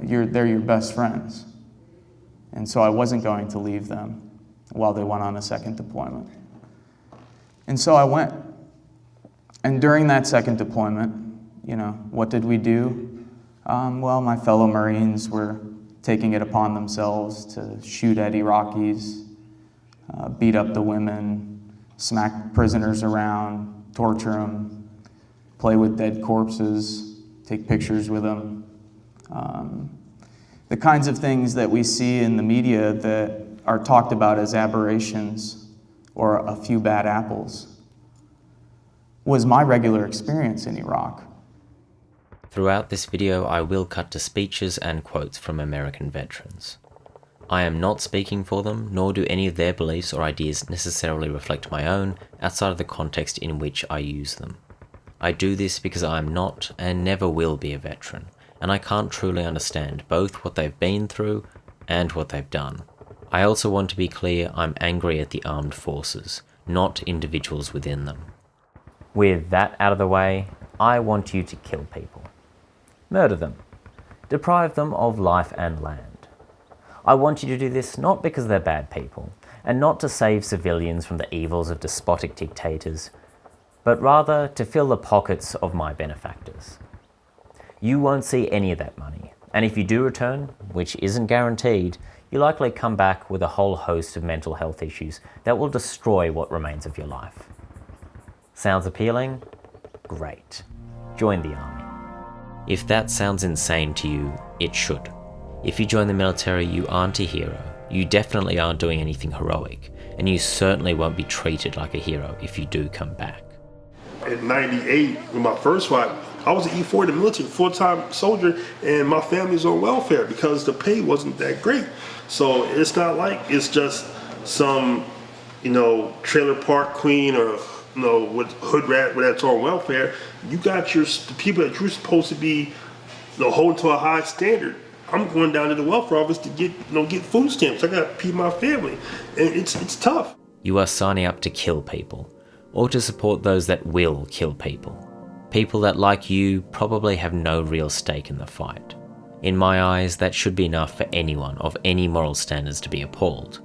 they're your best friends. And so I wasn't going to leave them while they went on a second deployment. And so I went. And during that second deployment, what did we do? Well, my fellow Marines were taking it upon themselves to shoot at Iraqis, beat up the women, smack prisoners around, torture them, play with dead corpses, take pictures with them. The kinds of things that we see in the media that are talked about as aberrations or a few bad apples was my regular experience in Iraq. Throughout this video, I will cut to speeches and quotes from American veterans. I am not speaking for them, nor do any of their beliefs or ideas necessarily reflect my own outside of the context in which I use them. I do this because I am not and never will be a veteran, and I can't truly understand both what they've been through and what they've done. I also want to be clear, I'm angry at the armed forces, not individuals within them. With that out of the way, I want you to kill people. Murder them. Deprive them of life and land. I want you to do this not because they're bad people, and not to save civilians from the evils of despotic dictators, but rather to fill the pockets of my benefactors. You won't see any of that money, and if you do return, which isn't guaranteed, you likely come back with a whole host of mental health issues that will destroy what remains of your life. Sounds appealing? Great. Join the army. If that sounds insane to you, it should. If you join the military, you aren't a hero. You definitely aren't doing anything heroic, and you certainly won't be treated like a hero if you do come back. In '98, with my first wife, I was an E4 in the military, full-time soldier, and my family's on welfare because the pay wasn't that great. So it's not like it's just some, trailer park queen or, with hood rat that's on welfare. You got the people that you're supposed to be, holding to a high standard. I'm going down to the welfare office to get food stamps. I got to feed my family, and it's tough. You are signing up to kill people, or to support those that will kill people. People that, like you, probably have no real stake in the fight. In my eyes, that should be enough for anyone of any moral standards to be appalled.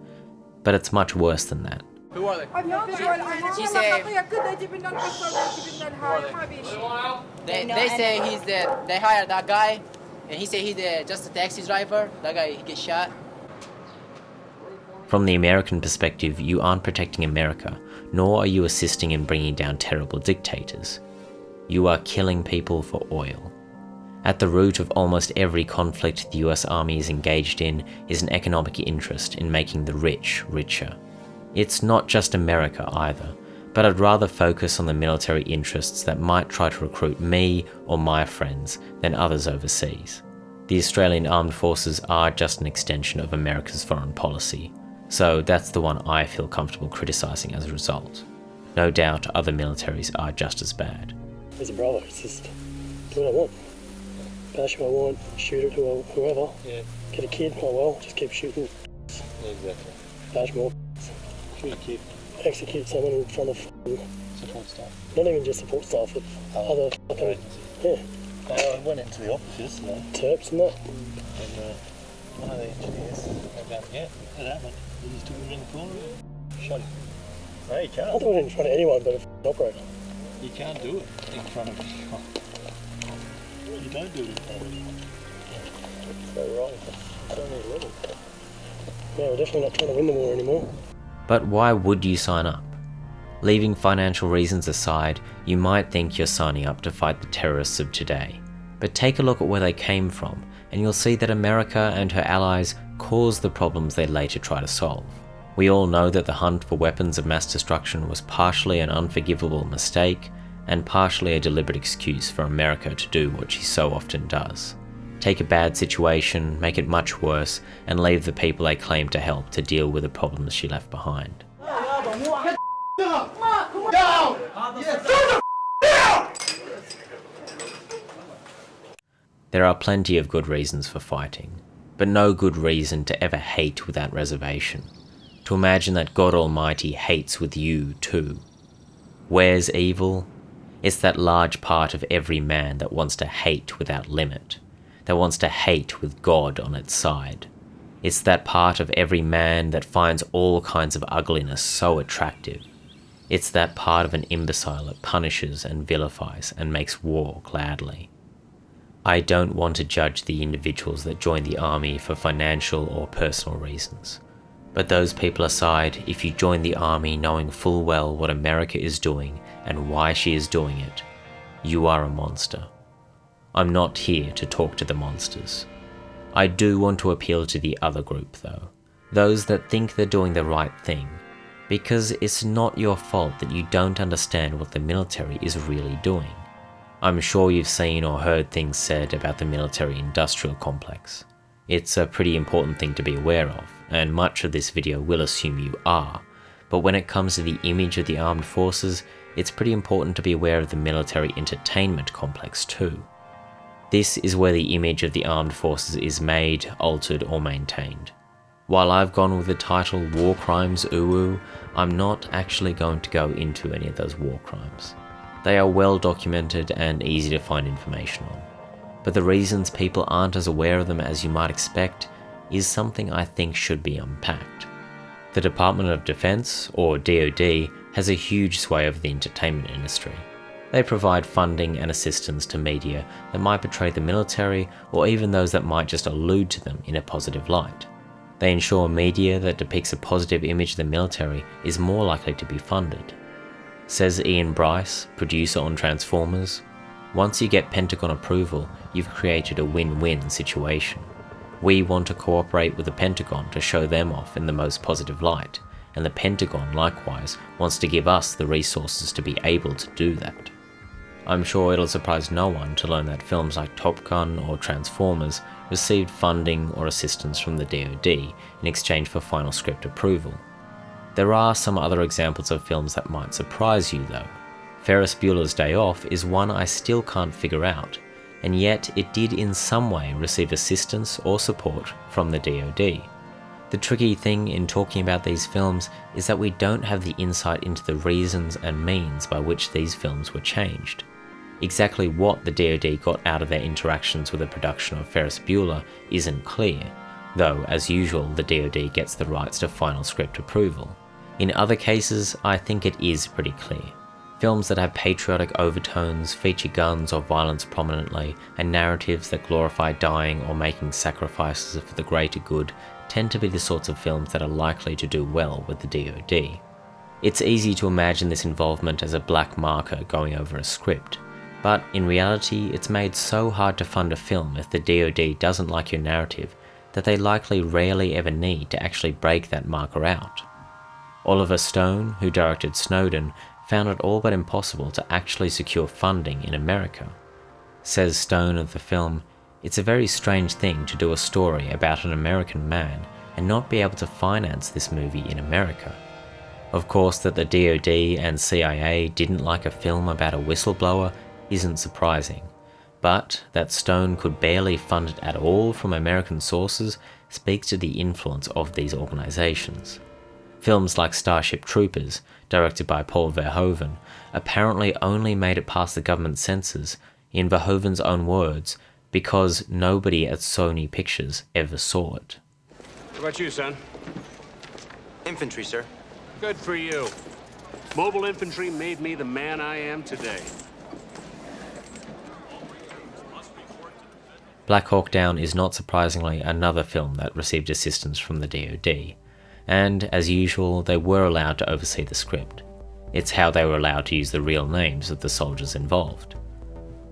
But it's much worse than that. Who are they? She said, they say they hired that guy, and he said he's just a taxi driver. That guy, he gets shot. From the American perspective, you aren't protecting America, nor are you assisting in bringing down terrible dictators. You are killing people for oil. At the root of almost every conflict the US Army is engaged in is an economic interest in making the rich richer. It's not just America either, but I'd rather focus on the military interests that might try to recruit me or my friends than others overseas. The Australian Armed Forces are just an extension of America's foreign policy, so that's the one I feel comfortable criticising as a result. No doubt other militaries are just as bad. As a brother, it's just do what I want. Bash who I want, shoot at whoever. Yeah. Get a kid, oh well, just keep shooting. Yeah, exactly. Bash more. Shoot a kid. Execute someone in front of support staff. Not even just support staff, but other fucking, yeah. I went into the offices, Terps and that. And one of the engineers came down, yeah, it happened. He just took him in the corner and shot him. No, you can't. I'll do it in front of anyone but an operator. You can't do it in front of anyone. You don't do it in front of anyone. That's so wrong. It's only 11. Yeah, we're definitely not trying to win the war anymore. But why would you sign up? Leaving financial reasons aside, you might think you're signing up to fight the terrorists of today. But take a look at where they came from, and you'll see that America and her allies caused the problems they later try to solve. We all know that the hunt for weapons of mass destruction was partially an unforgivable mistake, and partially a deliberate excuse for America to do what she so often does. Take a bad situation, make it much worse, and leave the people they claim to help to deal with the problems she left behind. There are plenty of good reasons for fighting, but no good reason to ever hate without reservation. To imagine that God Almighty hates with you too. Where's evil? It's that large part of every man that wants to hate without limit. that wants to hate with God on its side. It's that part of every man that finds all kinds of ugliness so attractive. It's that part of an imbecile that punishes and vilifies and makes war gladly. I don't want to judge the individuals that join the army for financial or personal reasons. But those people aside, if you join the army knowing full well what America is doing and why she is doing it, you are a monster. I'm not here to talk to the monsters. I do want to appeal to the other group though, those that think they're doing the right thing, because it's not your fault that you don't understand what the military is really doing. I'm sure you've seen or heard things said about the military-industrial complex. It's a pretty important thing to be aware of, and much of this video will assume you are, but when it comes to the image of the armed forces, it's pretty important to be aware of the military entertainment complex too. This is where the image of the armed forces is made, altered, or maintained. While I've gone with the title War Crimes UwU, I'm not actually going to go into any of those war crimes. They are well documented and easy to find information on. But the reasons people aren't as aware of them as you might expect is something I think should be unpacked. The Department of Defense, or D.o.D, has a huge sway over the entertainment industry. They provide funding and assistance to media that might portray the military or even those that might just allude to them in a positive light. They ensure media that depicts a positive image of the military is more likely to be funded. Says Ian Bryce, producer on Transformers, "Once you get Pentagon approval, you've created a win-win situation. We want to cooperate with the Pentagon to show them off in the most positive light, and the Pentagon likewise wants to give us the resources to be able to do that." I'm sure it'll surprise no one to learn that films like Top Gun or Transformers received funding or assistance from the D.o.D in exchange for final script approval. There are some other examples of films that might surprise you though. Ferris Bueller's Day Off is one I still can't figure out, and yet it did in some way receive assistance or support from the D.o.D. The tricky thing in talking about these films is that we don't have the insight into the reasons and means by which these films were changed. Exactly what the D.o.D got out of their interactions with the production of Ferris Bueller isn't clear, though as usual the D.o.D gets the rights to final script approval. In other cases, I think it is pretty clear. Films that have patriotic overtones, feature guns or violence prominently, and narratives that glorify dying or making sacrifices for the greater good tend to be the sorts of films that are likely to do well with the D.o.D. It's easy to imagine this involvement as a black marker going over a script, but in reality it's made so hard to fund a film if the D.o.D doesn't like your narrative that they likely rarely ever need to actually break that marker out. Oliver Stone, who directed Snowden, found it all but impossible to actually secure funding in America. Says Stone of the film, "It's a very strange thing to do a story about an American man and not be able to finance this movie in America." Of course, that the D.o.D and CIA didn't like a film about a whistleblower isn't surprising, but that Stone could barely fund it at all from American sources speaks to the influence of these organizations. Films like Starship Troopers, directed by Paul Verhoeven, apparently only made it past the government censors, in Verhoeven's own words, because nobody at Sony Pictures ever saw it. What about you, son? Infantry, sir. Good for you. Mobile infantry made me the man I am today. Black Hawk Down is not surprisingly another film that received assistance from the D.o.D, and as usual they were allowed to oversee the script. It's how they were allowed to use the real names of the soldiers involved.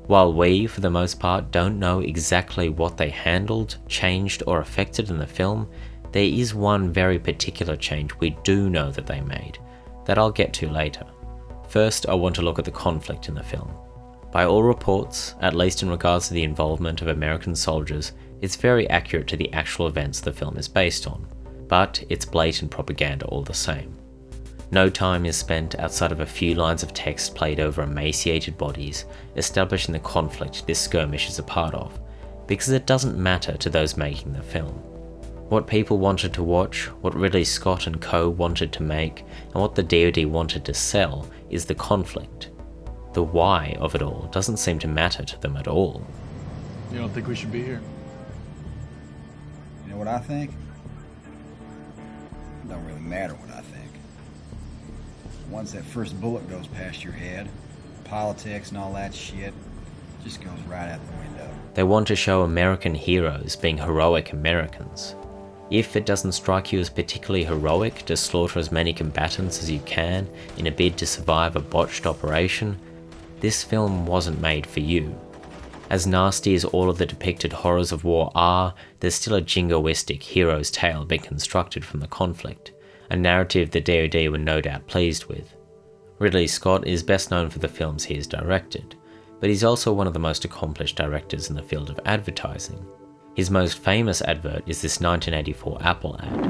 While we, for the most part, don't know exactly what they handled, changed or affected in the film, there is one very particular change we do know that they made, that I'll get to later. First, I want to look at the conflict in the film. By all reports, at least in regards to the involvement of American soldiers, it's very accurate to the actual events the film is based on, but it's blatant propaganda all the same. No time is spent outside of a few lines of text played over emaciated bodies, establishing the conflict this skirmish is a part of, because it doesn't matter to those making the film. What people wanted to watch, what Ridley Scott and co wanted to make, and what the D.o.D wanted to sell is the conflict. The why of it all doesn't seem to matter to them at all. You don't think we should be here? You know what I think? It don't really matter what I think. Once that first bullet goes past your head, politics and all that shit just goes right out the window. They want to show American heroes being heroic Americans. If it doesn't strike you as particularly heroic to slaughter as many combatants as you can in a bid to survive a botched operation, this film wasn't made for you. As nasty as all of the depicted horrors of war are, there's still a jingoistic hero's tale being constructed from the conflict, a narrative the D.o.D were no doubt pleased with. Ridley Scott is best known for the films he has directed, but he's also one of the most accomplished directors in the field of advertising. His most famous advert is this 1984 Apple ad.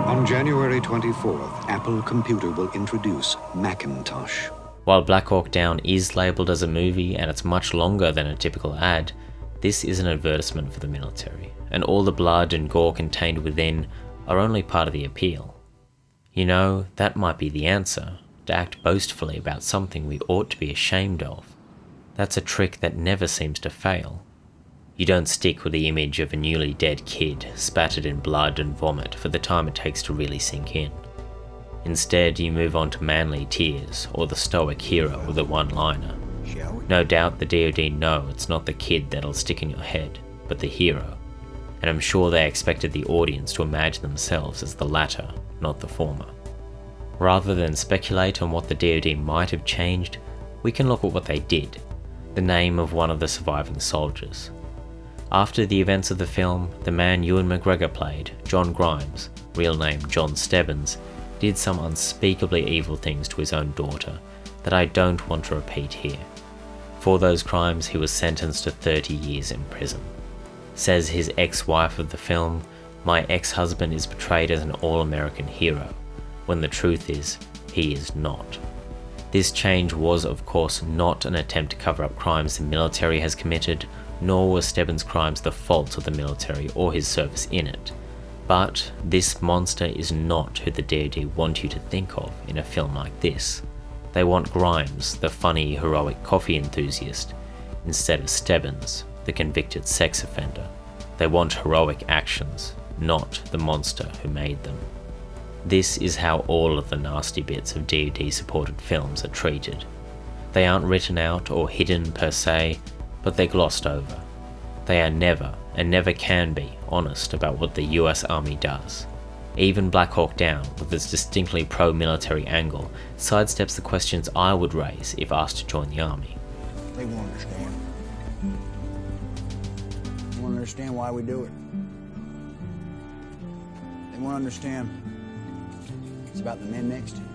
On January 24th, Apple Computer will introduce Macintosh. While Black Hawk Down is labelled as a movie and it's much longer than a typical ad, this is an advertisement for the military, and all the blood and gore contained within are only part of the appeal. You know, that might be the answer, to act boastfully about something we ought to be ashamed of. That's a trick that never seems to fail. You don't stick with the image of a newly dead kid spattered in blood and vomit for the time it takes to really sink in. Instead, you move on to manly tears or the stoic hero with a one-liner. No doubt the D.o.D know it's not the kid that'll stick in your head, but the hero. And I'm sure they expected the audience to imagine themselves as the latter, not the former. Rather than speculate on what the D.o.D might have changed, we can look at what they did, the name of one of the surviving soldiers. After the events of the film, the man Ewan McGregor played, John Grimes, real name John Stebbins, did some unspeakably evil things to his own daughter that I don't want to repeat here. For those crimes, he was sentenced to 30 years in prison. Says his ex-wife of the film, "My ex-husband is portrayed as an all-American hero, when the truth is, he is not." This change was, of course, not an attempt to cover up crimes the military has committed, nor were Stebbins' crimes the fault of the military or his service in it. But this monster is not who the D.o.D want you to think of in a film like this. They want Grimes, the funny, heroic coffee enthusiast, instead of Stebbins, the convicted sex offender. They want heroic actions, not the monster who made them. This is how all of the nasty bits of D.o.D supported films are treated. They aren't written out or hidden per se, but they're glossed over. They are never, and never can be, honest about what the US Army does. Even Black Hawk Down, with its distinctly pro-military angle, sidesteps the questions I would raise if asked to join the Army. They won't understand. They won't understand why we do it. They won't understand it's about the men next to you.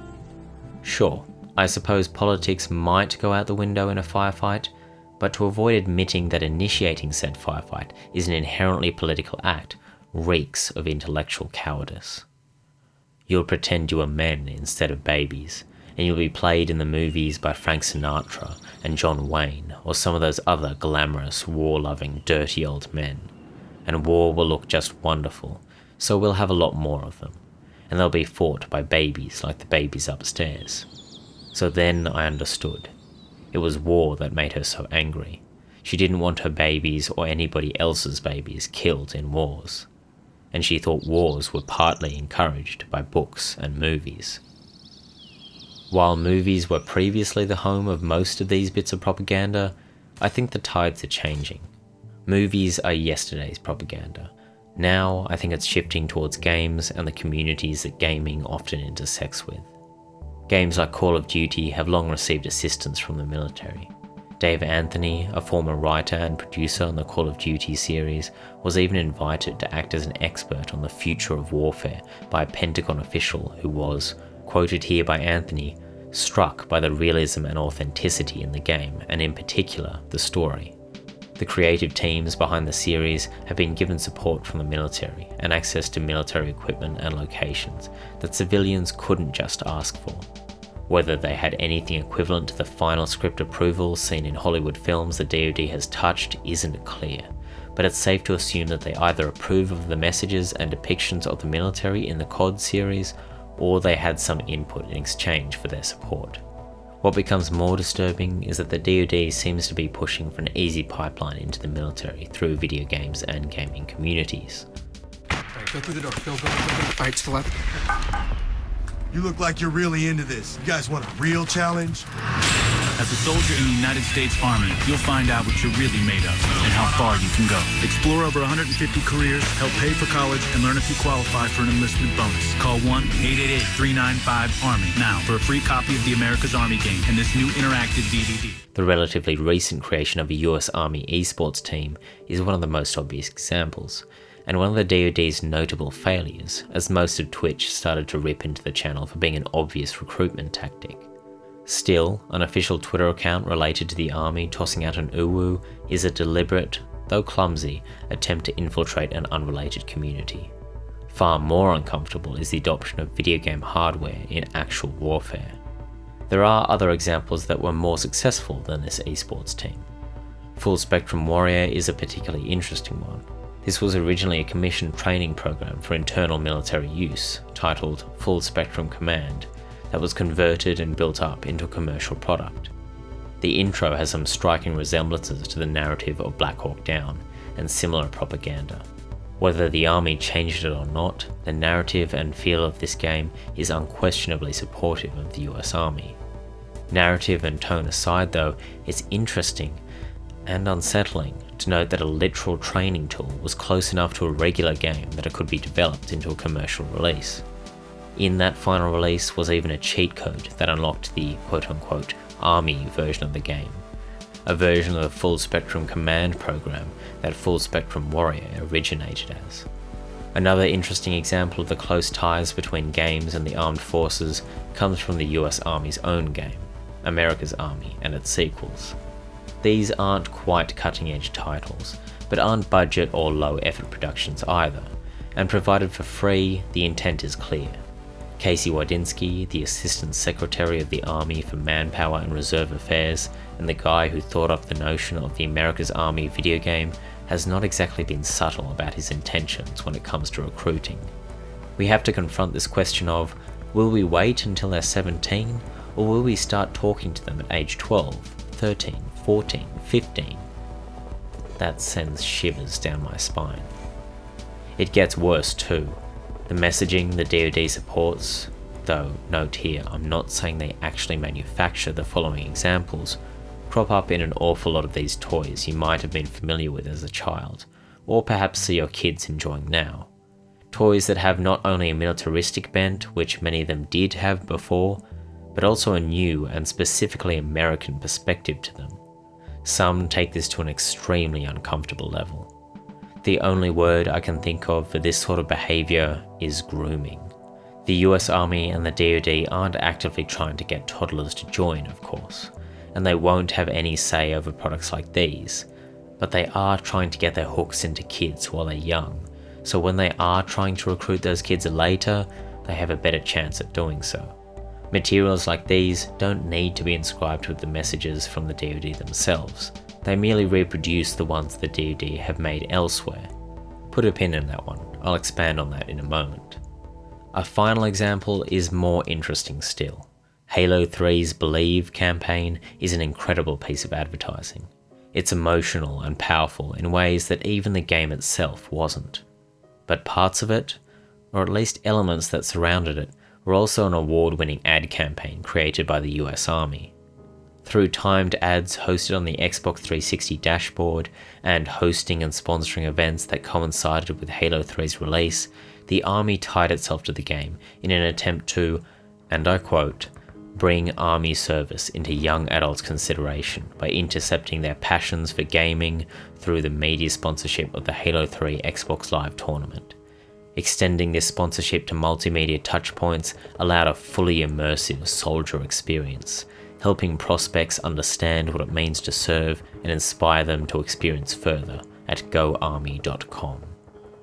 Sure, I suppose politics might go out the window in a firefight, but to avoid admitting that initiating said firefight is an inherently political act reeks of intellectual cowardice. You'll pretend you are men instead of babies, and you'll be played in the movies by Frank Sinatra and John Wayne or some of those other glamorous, war-loving, dirty old men. And war will look just wonderful, so we'll have a lot more of them, and they'll be fought by babies like the babies upstairs. So then I understood. It was war that made her so angry. She didn't want her babies or anybody else's babies killed in wars. And she thought wars were partly encouraged by books and movies. While movies were previously the home of most of these bits of propaganda, I think the tides are changing. Movies are yesterday's propaganda. Now I think it's shifting towards games and the communities that gaming often intersects with. Games like Call of Duty have long received assistance from the military. Dave Anthony, a former writer and producer on the Call of Duty series, was even invited to act as an expert on the future of warfare by a Pentagon official who was, quoted here by Anthony, struck by the realism and authenticity in the game, and in particular, the story. The creative teams behind the series have been given support from the military and access to military equipment and locations that civilians couldn't just ask for. Whether they had anything equivalent to the final script approvals seen in Hollywood films the D.o.D has touched isn't clear, but it's safe to assume that they either approve of the messages and depictions of the military in the COD series, or they had some input in exchange for their support. What becomes more disturbing is that the D.o.D seems to be pushing for an easy pipeline into the military through video games and gaming communities. Alright, go through the door. Go. Alright, to the left. You look like you're really into this. You guys want a real challenge? As a soldier in the United States Army, you'll find out what you're really made of and how far you can go. Explore over 150 careers, help pay for college, and learn if you qualify for an enlistment bonus. Call 1-888-395-ARMY now for a free copy of the America's Army game and this new interactive DVD. The relatively recent creation of a US Army esports team is one of the most obvious examples, and one of the D.o.D's notable failures, as most of Twitch started to rip into the channel for being an obvious recruitment tactic. Still, an official Twitter account related to the army tossing out an UwU is a deliberate, though clumsy, attempt to infiltrate an unrelated community. Far more uncomfortable is the adoption of video game hardware in actual warfare. There are other examples that were more successful than this esports team. Full Spectrum Warrior is a particularly interesting one. This was originally a commissioned training program for internal military use, titled Full Spectrum Command, that was converted and built up into a commercial product. The intro has some striking resemblances to the narrative of Black Hawk Down and similar propaganda. Whether the army changed it or not, the narrative and feel of this game is unquestionably supportive of the US Army. Narrative and tone aside though, it's interesting and unsettling to note that a literal training tool was close enough to a regular game that it could be developed into a commercial release. In that final release was even a cheat code that unlocked the quote-unquote army version of the game, a version of the Full Spectrum Command program that Full Spectrum Warrior originated as. Another interesting example of the close ties between games and the armed forces comes from the US Army's own game, America's Army and its sequels. These aren't quite cutting-edge titles, but aren't budget or low-effort productions either, and provided for free, the intent is clear. Casey Wadinsky, the Assistant Secretary of the Army for Manpower and Reserve Affairs, and the guy who thought up the notion of the America's Army video game, has not exactly been subtle about his intentions when it comes to recruiting. We have to confront this question of, will we wait until they're 17, or will we start talking to them at age 12, 13, 14, 15? That sends shivers down my spine. It gets worse too. The messaging the D.o.D supports, though note here I'm not saying they actually manufacture the following examples, crop up in an awful lot of these toys you might have been familiar with as a child, or perhaps see your kids enjoying now. Toys that have not only a militaristic bent, which many of them did have before, but also a new and specifically American perspective to them. Some take this to an extremely uncomfortable level. The only word I can think of for this sort of behaviour is grooming. The US Army and the D.o.D aren't actively trying to get toddlers to join, of course, and they won't have any say over products like these, but they are trying to get their hooks into kids while they're young, so when they are trying to recruit those kids later, they have a better chance at doing so. Materials like these don't need to be inscribed with the messages from the D.o.D themselves. They merely reproduce the ones the D.o.D have made elsewhere. Put a pin in that one, I'll expand on that in a moment. A final example is more interesting still. Halo 3's Believe campaign is an incredible piece of advertising. It's emotional and powerful in ways that even the game itself wasn't. But parts of it, or at least elements that surrounded it, were also an award-winning ad campaign created by the US Army. Through timed ads hosted on the Xbox 360 dashboard and hosting and sponsoring events that coincided with Halo 3's release, the Army tied itself to the game in an attempt to, and I quote, bring Army service into young adults' consideration by intercepting their passions for gaming through the media sponsorship of the Halo 3 Xbox Live tournament. Extending this sponsorship to multimedia touchpoints allowed a fully immersive soldier experience, helping prospects understand what it means to serve and inspire them to experience further at goarmy.com.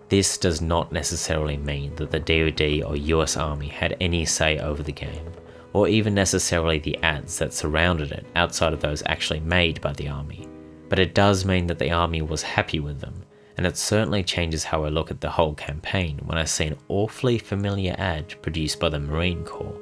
This does not necessarily mean that the D.o.D or US Army had any say over the game, or even necessarily the ads that surrounded it outside of those actually made by the Army, but it does mean that the Army was happy with them, and it certainly changes how I look at the whole campaign when I see an awfully familiar ad produced by the Marine Corps.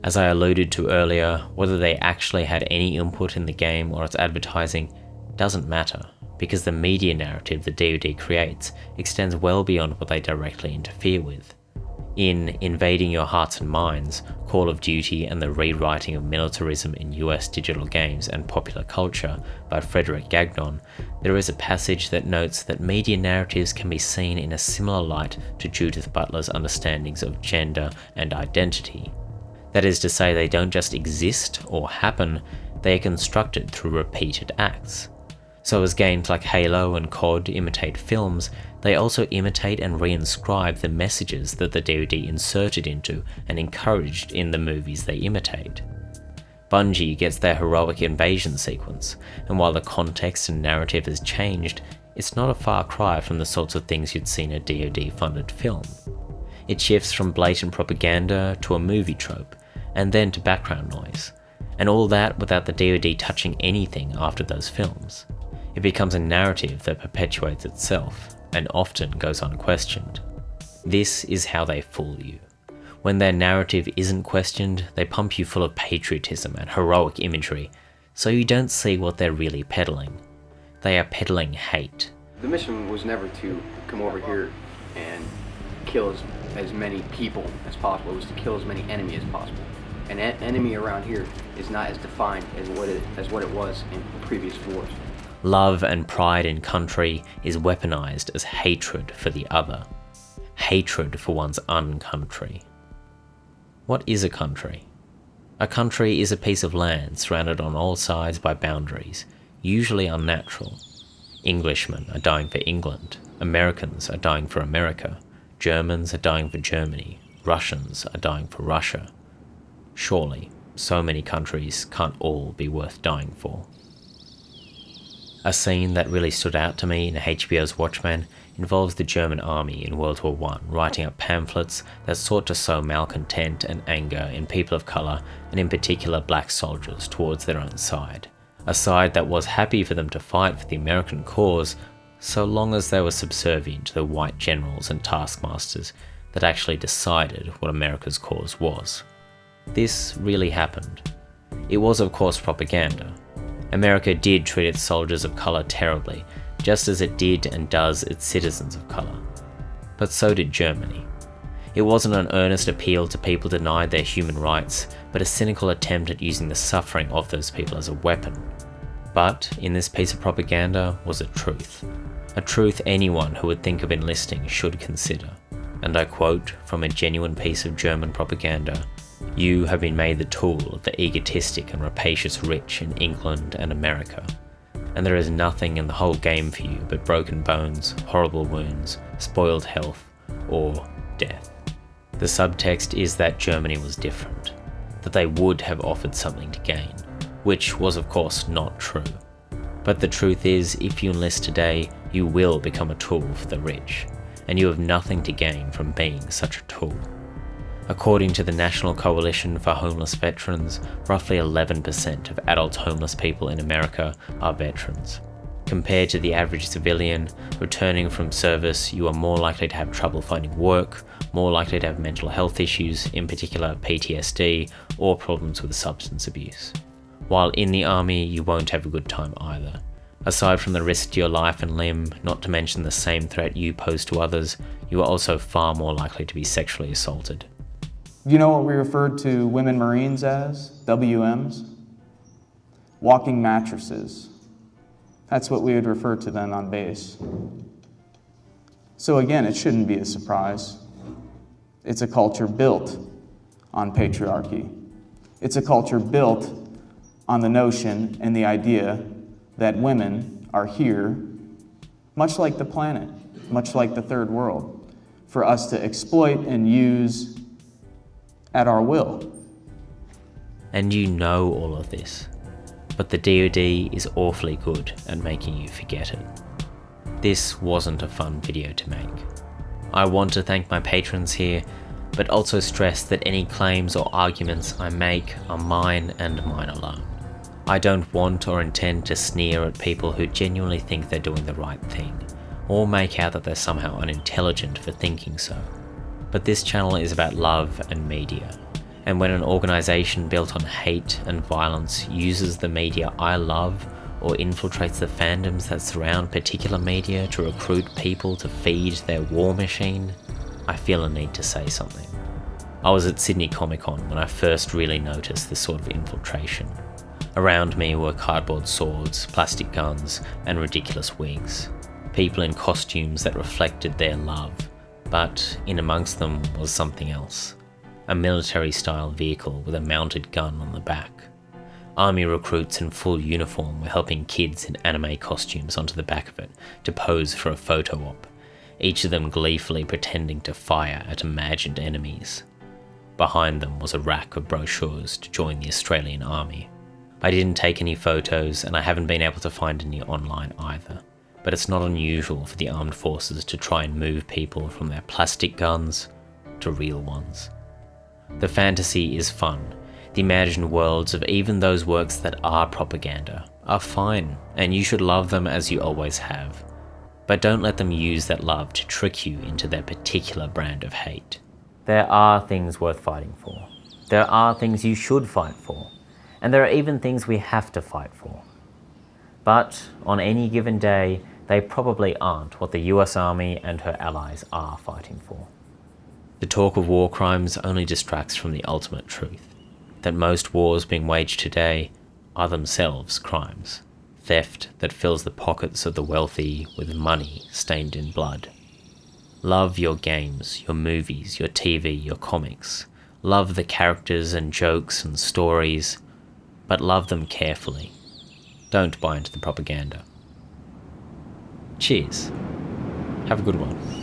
As I alluded to earlier, whether they actually had any input in the game or its advertising doesn't matter, because the media narrative the D.o.D creates extends well beyond what they directly interfere with. In Invading Your Hearts and Minds, Call of Duty and the Rewriting of Militarism in US Digital Games and Popular Culture by Frederick Gagnon, there is a passage that notes that media narratives can be seen in a similar light to Judith Butler's understandings of gender and identity. That is to say, they don't just exist or happen, they are constructed through repeated acts. So as games like Halo and COD imitate films, they also imitate and reinscribe the messages that the D.o.D inserted into and encouraged in the movies they imitate. Bungie gets their heroic invasion sequence, and while the context and narrative has changed, it's not a far cry from the sorts of things you'd see in a D.o.D-funded film. It shifts from blatant propaganda to a movie trope, and then to background noise, and all that without the D.o.D touching anything after those films. It becomes a narrative that perpetuates itself, and often goes unquestioned. This is how they fool you. When their narrative isn't questioned, they pump you full of patriotism and heroic imagery, so you don't see what they're really peddling. They are peddling hate. The mission was never to come over here and kill as many people as possible. It was to kill as many enemies as possible. An enemy around here is not as defined as what it was in previous wars. Love and pride in country is weaponized as hatred for the other. Hatred for one's uncountry. What is a country? A country is a piece of land surrounded on all sides by boundaries, usually unnatural. Englishmen are dying for England, Americans are dying for America, Germans are dying for Germany, Russians are dying for Russia. Surely, so many countries can't all be worth dying for. A scene that really stood out to me in HBO's Watchmen involves the German army in World War I writing up pamphlets that sought to sow malcontent and anger in people of colour, and in particular black soldiers, towards their own side. A side that was happy for them to fight for the American cause, so long as they were subservient to the white generals and taskmasters that actually decided what America's cause was. This really happened. It was of course propaganda. America did treat its soldiers of colour terribly, just as it did and does its citizens of colour. But so did Germany. It wasn't an earnest appeal to people denied their human rights, but a cynical attempt at using the suffering of those people as a weapon. But in this piece of propaganda was a truth anyone who would think of enlisting should consider. And I quote from a genuine piece of German propaganda: "You have been made the tool of the egotistic and rapacious rich in England and America, and there is nothing in the whole game for you but broken bones, horrible wounds, spoiled health, or death." The subtext is that Germany was different, that they would have offered something to gain, which was of course not true. But the truth is, if you enlist today, you will become a tool for the rich, and you have nothing to gain from being such a tool. According to the National Coalition for Homeless Veterans, roughly 11% of adult homeless people in America are veterans. Compared to the average civilian, returning from service, you are more likely to have trouble finding work, more likely to have mental health issues, in particular PTSD, or problems with substance abuse. While in the army, you won't have a good time either. Aside from the risk to your life and limb, not to mention the same threat you pose to others, you are also far more likely to be sexually assaulted. Do you know what we referred to women Marines as? WMs? Walking mattresses. That's what we would refer to them on base. So again, it shouldn't be a surprise. It's a culture built on patriarchy. It's a culture built on the notion and the idea that women are here, much like the planet, much like the third world, for us to exploit and use at our will. And you know all of this, but the D.o.D is awfully good at making you forget it. This wasn't a fun video to make. I want to thank my patrons here, but also stress that any claims or arguments I make are mine and mine alone. I don't want or intend to sneer at people who genuinely think they're doing the right thing, or make out that they're somehow unintelligent for thinking so. But this channel is about love and media, And when an organisation built on hate and violence uses the media I love or infiltrates the fandoms that surround particular media to recruit people to feed their war machine, I feel a need to say something. I was at Sydney Comic Con when I first really noticed this sort of infiltration. Around me were cardboard swords, plastic guns, and ridiculous wigs. People in costumes that reflected their love, but in amongst them was something else. A military-style vehicle with a mounted gun on the back. Army recruits in full uniform were helping kids in anime costumes onto the back of it to pose for a photo op, each of them gleefully pretending to fire at imagined enemies. Behind them was a rack of brochures to join the Australian Army. I didn't take any photos, and I haven't been able to find any online either, but it's not unusual for the armed forces to try and move people from their plastic guns to real ones. The fantasy is fun. The imagined worlds of even those works that are propaganda are fine, and you should love them as you always have. But don't let them use that love to trick you into their particular brand of hate. There are things worth fighting for. There are things you should fight for. And there are even things we have to fight for. But on any given day, they probably aren't what the US Army and her allies are fighting for. The talk of war crimes only distracts from the ultimate truth, that most wars being waged today are themselves crimes. Theft that fills the pockets of the wealthy with money stained in blood. Love your games, your movies, your TV, your comics. Love the characters and jokes and stories, but love them carefully. Don't buy into the propaganda. Cheers. Have a good one.